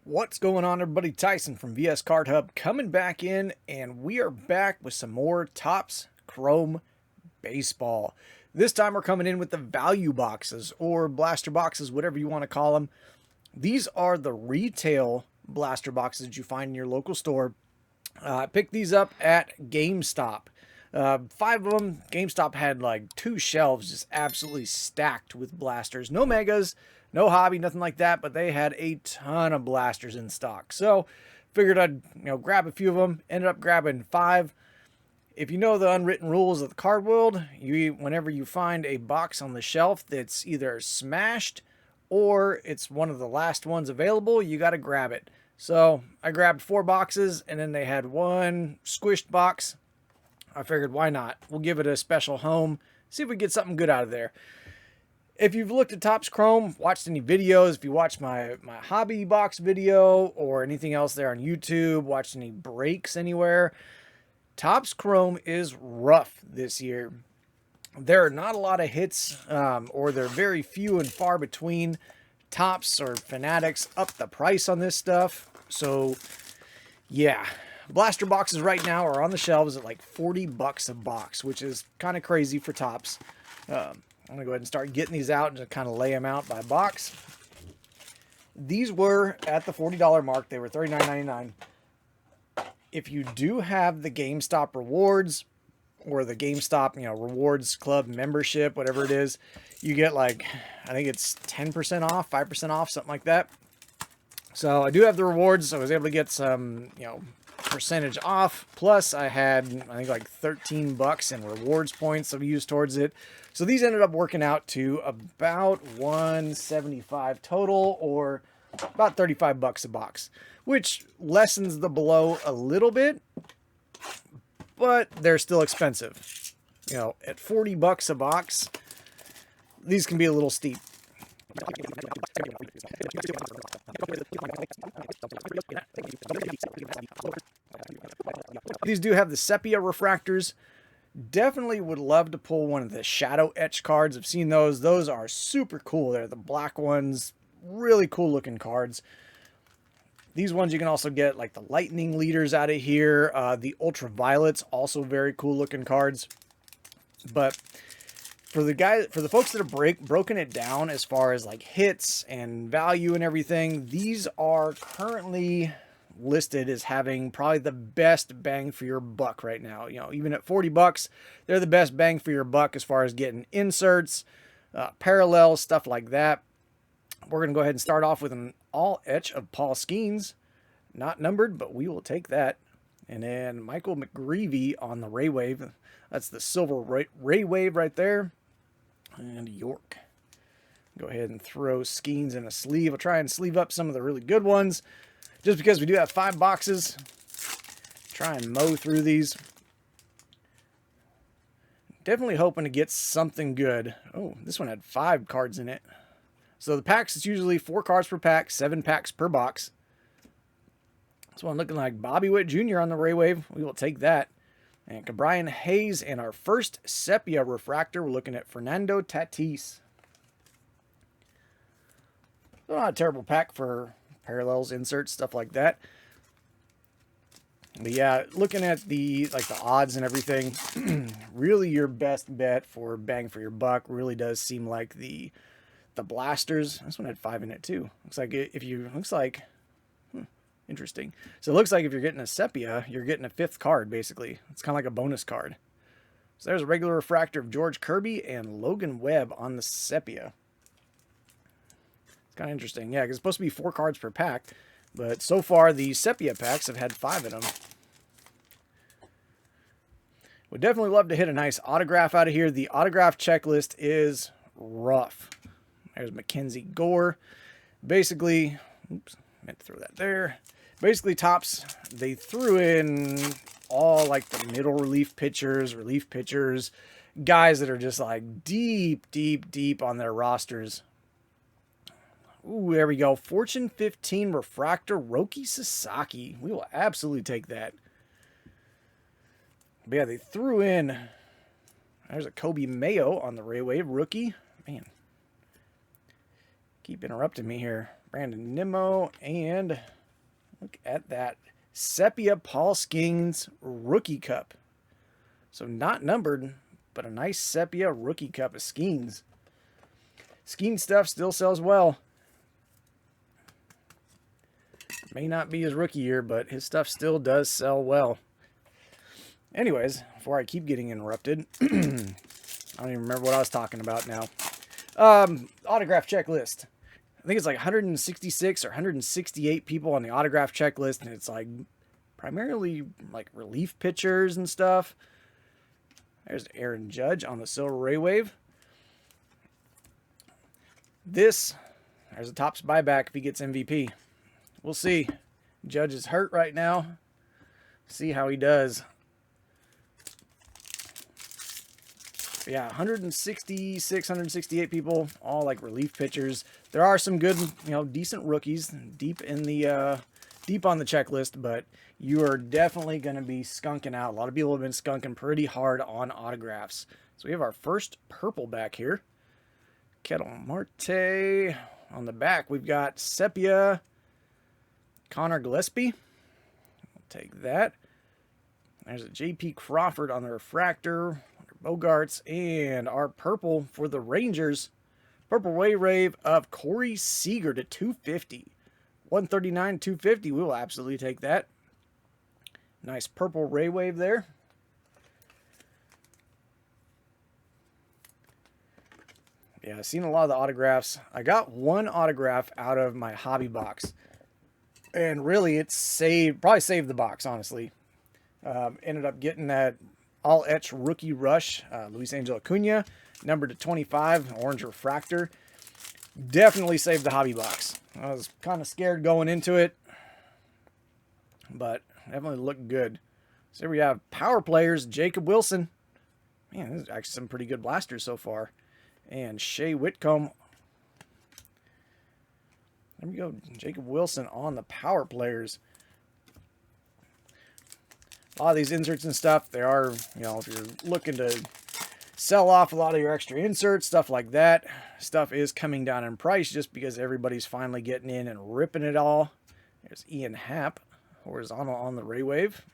What's going on, everybody? Tyson from VS Card Hub coming back in, and we are back with some more Topps Chrome Baseball. This time we're coming in with the value boxes or blaster boxes, whatever you want to call them. These are the retail blaster boxes that you find in your local store. I picked these up at GameStop. 5 of them. GameStop had like 2 shelves just absolutely stacked with blasters. No megas, no hobby, nothing like that, but they had a ton of blasters in stock. So figured I'd grab a few of them. Ended up grabbing 5. If you know the unwritten rules of the card world, whenever you find a box on the shelf that's either smashed or it's one of the last ones available, you got to grab it. So I grabbed 4 boxes, and then they had one squished box. I figured, why not? We'll give it a special home, see if we get something good out of there. If you've looked at Topps Chrome, watched any videos, if you watched my hobby box video or anything else there on YouTube, watched any breaks anywhere, Topps Chrome is rough this year. There are not a lot of hits, or they're very few and far between. Topps or Fanatics up the price on this stuff. So, yeah. Blaster boxes right now are on the shelves at like $40 a box, which is kind of crazy for Topps. I'm going to go ahead and start getting these out and just kind of lay them out by box. These were at the $40 mark. They were $39.99. If you do have the GameStop rewards or the GameStop, rewards club membership, whatever it is, you get like, I think it's 10% off, 5% off, something like that. So I do have the rewards, so I was able to get some, percentage off. Plus I had, I think, like $13 in rewards points I've used towards it. So these ended up working out to about $175 total, or about $35 a box, which lessens the blow a little bit, but they're still expensive. At $40 a box, these can be a little steep. These do have the sepia refractors. Definitely would love to pull one of the shadow etch cards. I've seen those. Those are super cool. They're the black ones. Really cool looking cards. These ones you can also get like the lightning leaders out of here. The ultraviolets, also very cool looking cards. But for the folks that have broken it down as far as like hits and value and everything, these are currently listed as having probably the best bang for your buck right now. Even at $40, they're the best bang for your buck as far as getting inserts, parallels, stuff like that. We're going to go ahead and start off with an all etch of Paul Skeens, not numbered, but we will take that. And then Michael McGreevy on the Ray Wave. That's the silver Ray Wave right there. And York. Go ahead and throw Skeens in a sleeve. I'll try and sleeve up some of the really good ones, just because we do have 5 boxes. Try and mow through these. Definitely hoping to get something good. Oh, this one had 5 cards in it. So the packs, it's usually 4 cards per pack, 7 packs per box. This one looking like Bobby Witt Jr. on the Ray Wave. We will take that. And Brian Hayes, and our first sepia refractor, we're looking at Fernando Tatis. Not a terrible pack for parallels, inserts, stuff like that. But yeah, looking at the odds and everything, really your best bet for bang for your buck really does seem like the blasters. This one had 5 in it too. Looks like interesting. So it looks like if you're getting a sepia, you're getting a 5th card, basically. It's kind of like a bonus card. So there's a regular refractor of George Kirby and Logan Webb on the sepia. It's kind of interesting. Yeah, because it's supposed to be 4 cards per pack. But so far, the sepia packs have had 5 in them. Would definitely love to hit a nice autograph out of here. The autograph checklist is rough. There's Mackenzie Gore. Basically, oops, meant to throw that there. Basically, Topps, they threw in all like the middle relief pitchers, guys that are just like deep, deep, deep on their rosters. Ooh, there we go. Fortune 15 refractor, Roki Sasaki. We will absolutely take that. But yeah, they threw in, there's a Kobe Mayo on the Ray Wave rookie. Man, keep interrupting me here. Brandon Nimmo, and look at that. Sepia Paul Skeens Rookie Cup. So not numbered, but a nice Sepia Rookie Cup of Skeens. Skeen stuff still sells well. May not be his rookie year, but his stuff still does sell well. Anyways, before I keep getting interrupted, I don't even remember what I was talking about now. Autograph checklist. I think it's like 166 or 168 people on the autograph checklist, and it's like primarily like relief pitchers and stuff. There's Aaron Judge on the Silver Ray Wave. There's a Topps buyback if he gets MVP. We'll see. Judge is hurt right now. See how he does. Yeah, 166, 168 people, all like relief pitchers. There are some good, decent rookies deep on the checklist, but you are definitely going to be skunking out. A lot of people have been skunking pretty hard on autographs. So we have our first purple back here. Kettle Marte. On the back, we've got Sepia Connor Gillespie. I'll take that. There's a J.P. Crawford on the refractor. Bogarts, and our purple for the Rangers. Purple Wave of Corey Seager to 250. 139, 250. We will absolutely take that. Nice purple Ray Wave there. Yeah, I've seen a lot of the autographs. I got one autograph out of my hobby box. And really, it probably saved the box, honestly. Ended up getting that All Etch Rookie Rush, Luis Angel Acuna, numbered to 25, orange refractor. Definitely saved the hobby box. I was kind of scared going into it, but definitely looked good. So here we have power players, Jacob Wilson. Man, this is actually some pretty good blasters so far. And Shea Whitcomb. There we go, Jacob Wilson on the power players. A lot of these inserts and stuff, they are, if you're looking to sell off a lot of your extra inserts, stuff like that, stuff is coming down in price just because everybody's finally getting in and ripping it all. There's Ian Happ, horizontal on the Ray Wave.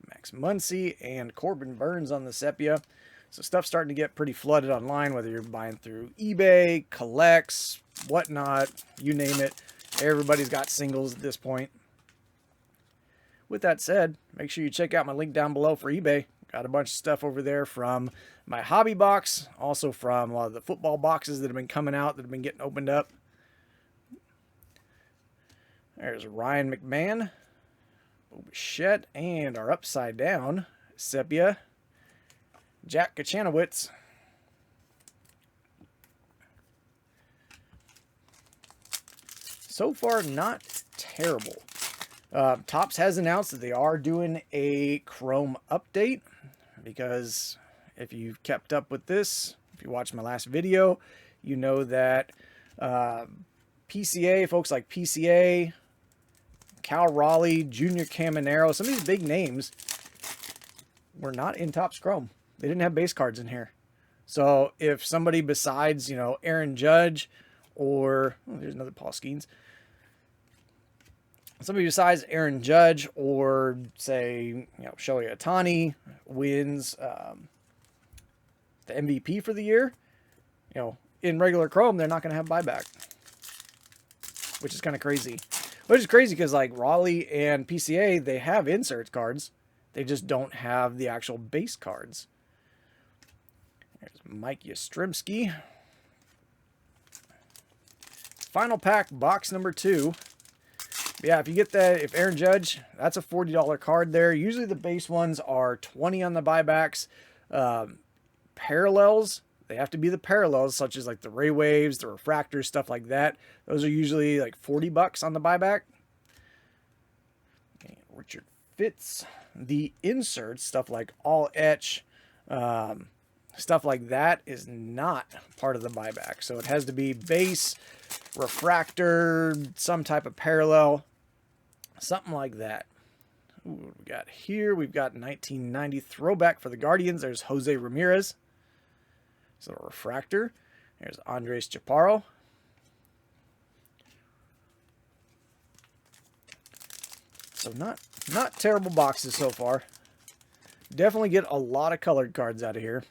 Max Muncy and Corbin Burns on the Sepia. So stuff's starting to get pretty flooded online, whether you're buying through eBay, collects, whatnot, you name it. Everybody's got singles at this point. With that said, make sure you check out my link down below for eBay. Got a bunch of stuff over there from my hobby box, also from a lot of the football boxes that have been coming out, that have been getting opened up. There's Ryan McMahon, Bichette, and our upside down Sepia, Jack Kachanowicz. So far, not terrible. Topps has announced that they are doing a Chrome update, because if you've kept up with this, if you watched my last video, you know that PCA, folks like PCA, Cal Raleigh, Junior Caminero, some of these big names were not in Topps Chrome. They didn't have base cards in here. So if somebody besides, Aaron Judge or, there's another Paul Skeens. Somebody besides Aaron Judge or, say, Shohei Ohtani wins the MVP for the year, in regular Chrome, they're not going to have buyback, which is kind of crazy. Which is crazy because, like, Raleigh and PCA, they have insert cards. They just don't have the actual base cards. There's Mike Yastrzemski. Final pack, box number 2. Yeah, if you get that, if Aaron Judge, that's a $40 card there. Usually the base ones are $20 on the buybacks. Parallels, they have to be the parallels, such as like the Ray Waves, the Refractors, stuff like that. Those are usually like $40 on the buyback. And Richard Fitz, the inserts, stuff like All Etch, stuff like that is not part of the buyback. So it has to be base, refractor, some type of parallel, something like that. Ooh, what do we got here? We've got 1990 throwback for the Guardians. There's Jose Ramirez. So a refractor. There's Andres Chaparro. So not terrible boxes so far. Definitely get a lot of colored cards out of here.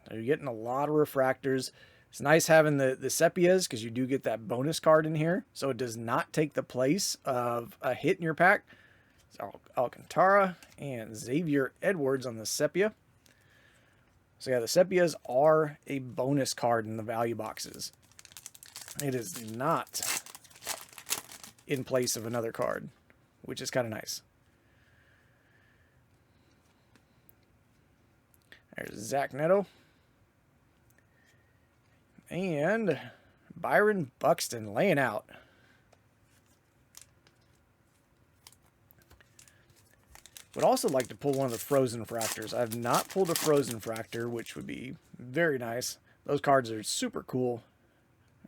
You're getting a lot of refractors. It's nice having the sepias because you do get that bonus card in here. So it does not take the place of a hit in your pack. So Alcantara and Xavier Edwards on the sepia. So yeah, the sepias are a bonus card in the value boxes. It is not in place of another card, which is kind of nice. There's Zach Neto. And Byron Buxton laying out. Would also like to pull one of the frozen refractors. I have not pulled a frozen refractor, which would be very nice. Those cards are super cool.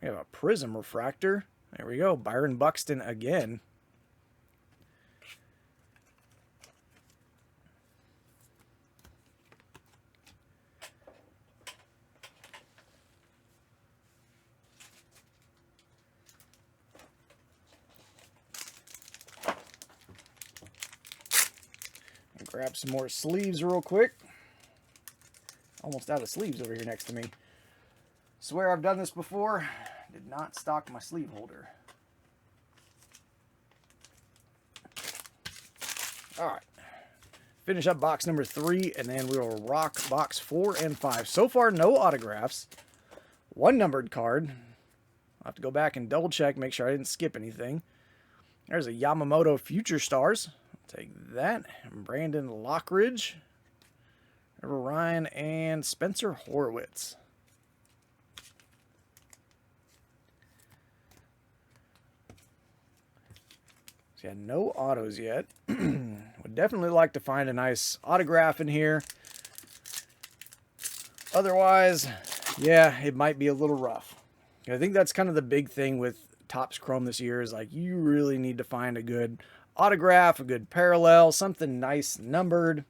We have a prism refractor. There we go. Byron Buxton again. Grab some more sleeves real quick. Almost out of sleeves over here next to me. Swear I've done this before. Did not stock my sleeve holder. Alright. Finish up box number 3, and then we will rock box 4 and 5. So far, no autographs. One numbered card. I'll have to go back and double check, make sure I didn't skip anything. There's a Yamamoto Future Stars. Take that. Brandon Lockridge, Trevor Ryan, and Spencer Horwitz. So yeah, no autos yet. Would definitely like to find a nice autograph in here. Otherwise, yeah, it might be a little rough. I think that's kind of the big thing with Topps Chrome this year is like you really need to find a good autograph, a good parallel, something nice numbered.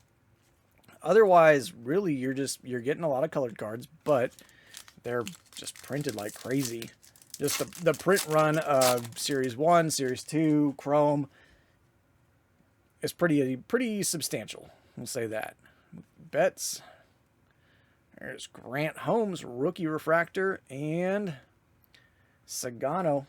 Otherwise, really, you're getting a lot of colored cards, but they're just printed like crazy. Just the print run of Series 1, Series 2, Chrome is pretty substantial. We'll say that. Betts. There's Grant Holmes, rookie refractor, and Sagano.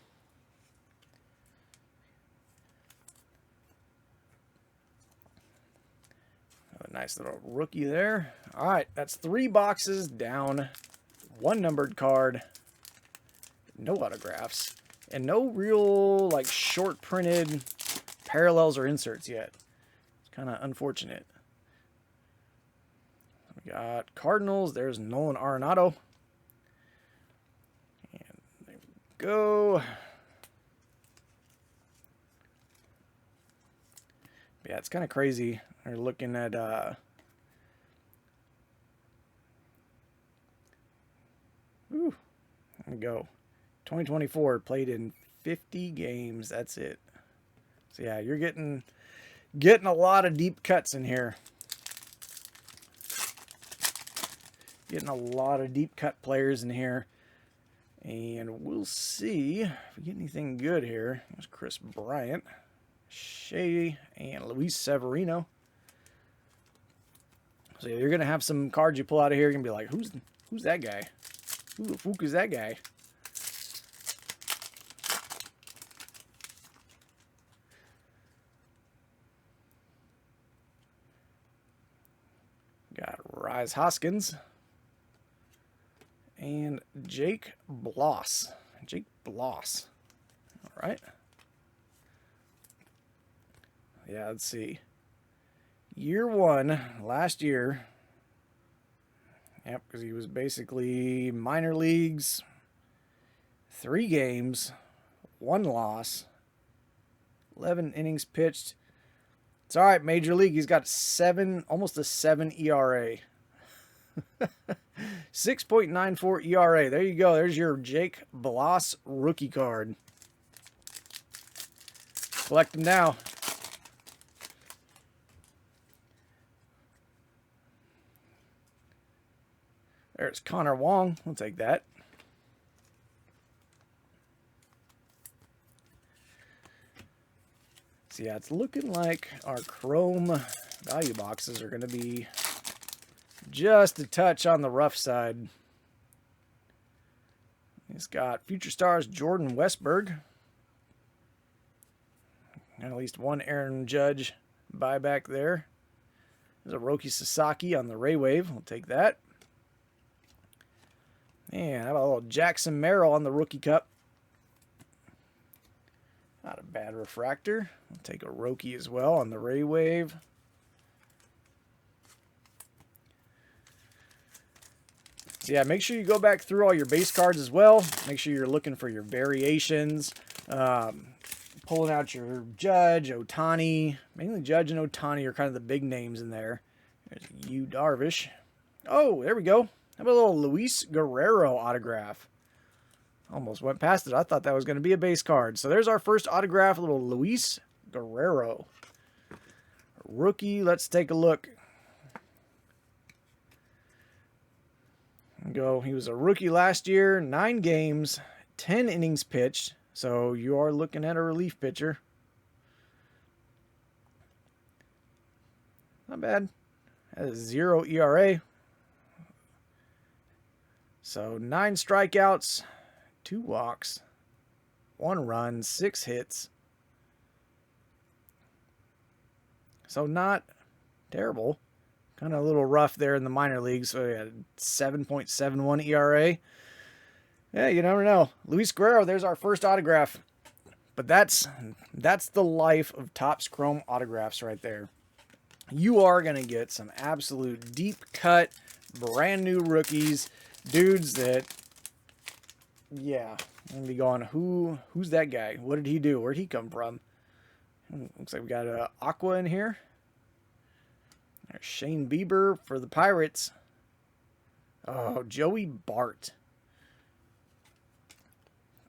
A nice little rookie there. All right, that's 3 boxes down. 1 numbered card. No autographs. And no real, like, short printed parallels or inserts yet. It's kind of unfortunate. We got Cardinals. There's Nolan Arenado. And there we go. Yeah, it's kind of crazy. We're looking at there we go. 2024 played in 50 games. That's it. So yeah, you're getting a lot of deep cuts in here. Getting a lot of deep cut players in here. And we'll see if we get anything good here. There's Chris Bryant, Shohei, and Luis Severino. So you're going to have some cards you pull out of here. You're going to be like, who's that guy? Who the fuck is that guy? Got Rise Hoskins. And Jake Bloss. Jake Bloss. All right. Yeah, let's see. Year 1, last year. Yep, because he was basically minor leagues, 3 games, 1 loss, 11 innings pitched. It's all right, Major League. He's got almost a 7 ERA. 6.94 ERA. There you go. There's your Jake Bloss rookie card. Collect them now. There's Connor Wong. We'll take that. So yeah, it's looking like our chrome value boxes are going to be just a touch on the rough side. He's got Future Stars Jordan Westberg. And at least one Aaron Judge buyback there. There's a Roki Sasaki on the Ray Wave. We'll take that. And how about a little Jackson Merrill on the Rookie Cup? Not a bad refractor. We'll take a Roki as well on the Ray Wave. So yeah, make sure you go back through all your base cards as well. Make sure you're looking for your variations. Pulling out your Judge, Ohtani. Mainly Judge and Ohtani are kind of the big names in there. There's Yu Darvish. Oh, there we go. How about a little Luis Guerrero autograph? Almost went past it. I thought that was going to be a base card. So there's our first autograph, a little Luis Guerrero. Rookie, let's take a look. Go. He was a rookie last year, 9 games, 10 innings pitched. So you are looking at a relief pitcher. Not bad. Has 0 ERA. So 9 strikeouts, 2 walks, 1 run, 6 hits. So not terrible. Kind of a little rough there in the minor leagues. So he had 7.71 ERA. Yeah, you never know. Luis Guerrero, there's our first autograph. But that's the life of Topps Chrome autographs right there. You are going to get some absolute deep cut, brand new rookies. Dudes that, yeah, I'm going to be going, who's that guy? What did he do? Where'd he come from? Looks like we got a Aqua in here. There's Shane Bieber for the Pirates. Oh, Joey Bart.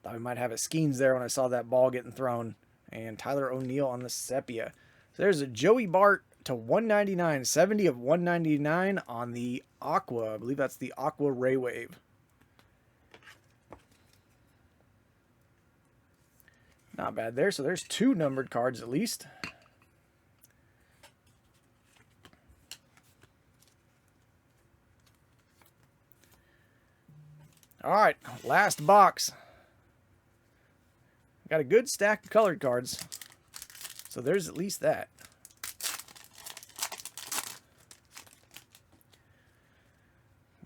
Thought we might have a Skeens there when I saw that ball getting thrown. And Tyler O'Neill on the Sepia. So there's a Joey Bart to 199. 70 of 199 on the Aqua. I believe that's the Aqua Ray Wave. Not bad there. So there's 2 numbered cards at least. All right, last box. Got a good stack of colored cards. So there's at least that.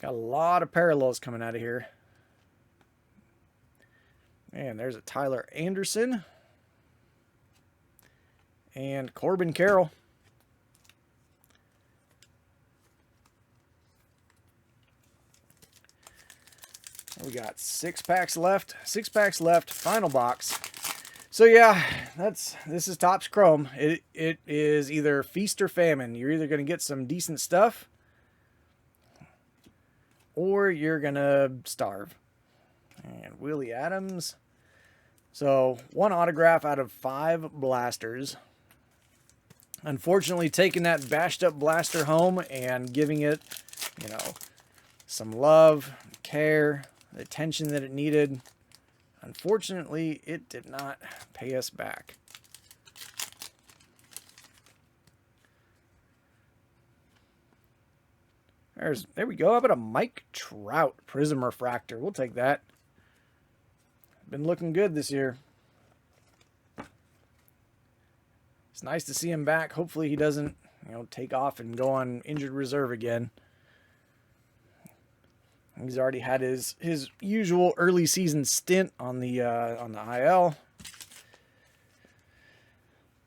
Got a lot of parallels coming out of here. And there's a Tyler Anderson. And Corbin Carroll. We got 6 packs left. 6 packs left. Final box. So yeah, this is Topps Chrome. It is either feast or famine. You're either going to get some decent stuff, or you're going to starve. And Willie Adams. So 1 autograph out of 5 blasters. Unfortunately, taking that bashed up blaster home and giving it, you know, some love, care, the attention that it needed. Unfortunately, it did not pay us back. There we go. How about a Mike Trout Prism Refractor? We'll take that. Been looking good this year. It's nice to see him back. Hopefully he doesn't, you know, take off and go on injured reserve again. He's already had his usual early season stint on the IL.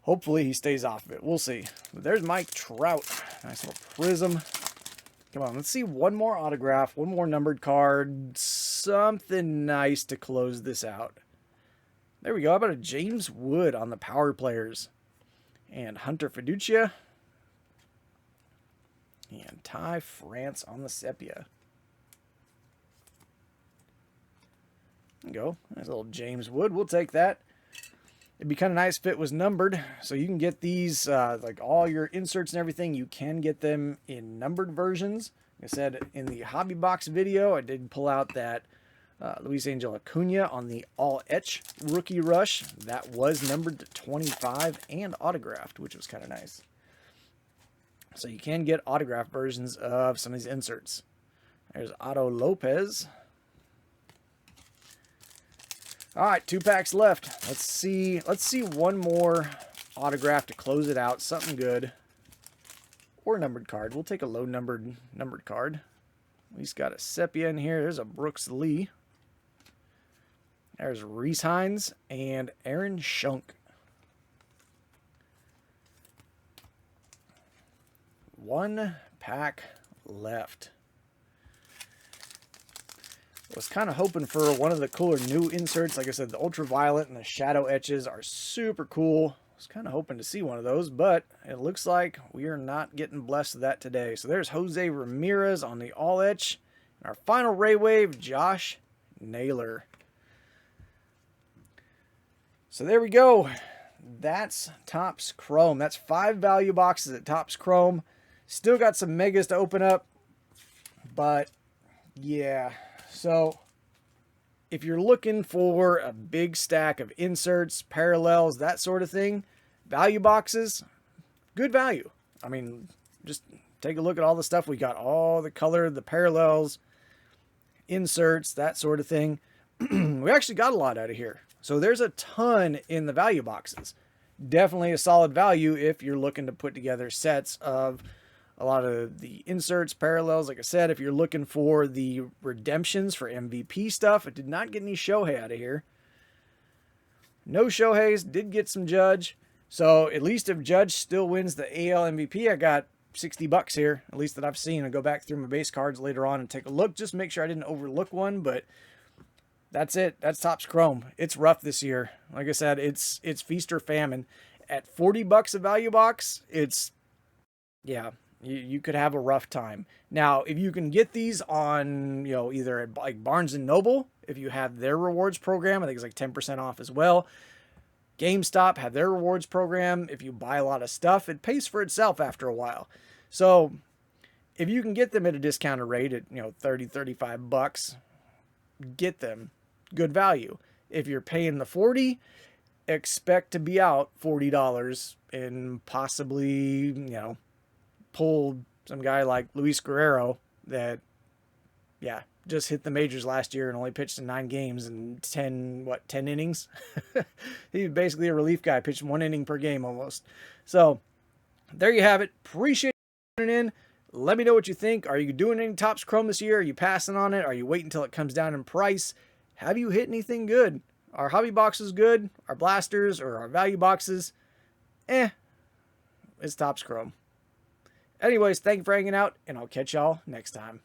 Hopefully he stays off of it. We'll see. But there's Mike Trout. Nice little prism. Come on, let's see one more autograph, one more numbered card. Something nice to close this out. There we go. How about a James Wood on the power players? And Hunter Fiducia. And Ty France on the Sepia. There you go. Nice little James Wood. We'll take that. It'd be kind of nice if it was numbered. So you can get these, like all your inserts and everything, you can get them in numbered versions. Like I said, in the hobby box video, I did pull out that Luis Angel Acuna on the All Etch Rookie Rush. That was numbered to 25 and autographed, which was kind of nice. So you can get autographed versions of some of these inserts. There's Otto Lopez. All right, 2 packs left. Let's see one more autograph to close it out. Something good. Or numbered card. We'll take a low numbered card. He's got a sepia in here. There's a Brooks Lee. There's Reese Hines and Aaron Schunk. 1 pack left. Was kind of hoping for one of the cooler new inserts. Like I said, the ultraviolet and the shadow etches are super cool. Was kind of hoping to see one of those, but it looks like we are not getting blessed with that today. So there's Jose Ramirez on the All Etch. And our final Ray Wave, Josh Naylor. So there we go. That's Topps Chrome. That's 5 value boxes at Topps Chrome. Still got some megas to open up, but yeah. So if you're looking for a big stack of inserts, parallels, that sort of thing, value boxes, good value. I mean, just take a look at all the stuff we got, all the color, the parallels, inserts, that sort of thing. We actually got a lot out of here. So there's a ton in the value boxes. Definitely a solid value if you're looking to put together sets of a lot of the inserts, parallels. Like I said, if you're looking for the redemptions for MVP stuff, I did not get any Shohei out of here. No Shoheis, did get some Judge. So at least if Judge still wins the AL MVP, I got $60 here, at least that I've seen. I'll go back through my base cards later on and take a look, just make sure I didn't overlook one, but that's it. That's Topps Chrome. It's rough this year. Like I said, it's feast or famine. At $40 a value box, it's, yeah, you could have a rough time. Now, if you can get these on, you know, either at like Barnes & Noble, if you have their rewards program, I think it's like 10% off as well. GameStop have their rewards program. If you buy a lot of stuff, it pays for itself after a while. So if you can get them at a discounted rate at, you know, 30, 35 bucks, get them. Good value. If you're paying the 40, expect to be out $40 and possibly, you know, pull some guy like Luis Guerrero that, yeah, just hit the majors last year and only pitched in 9 games and 10 innings. He was basically a relief guy, pitched 1 inning per game almost. So there you have it. Appreciate you tuning in. Let me know what you think. Are you doing any Topps Chrome this year? Are you passing on it? Are you waiting until it comes down in price? Have you hit anything good? Our hobby boxes good? Our blasters or our value boxes? It's Topps Chrome. Anyways, thank you for hanging out, and I'll catch y'all next time.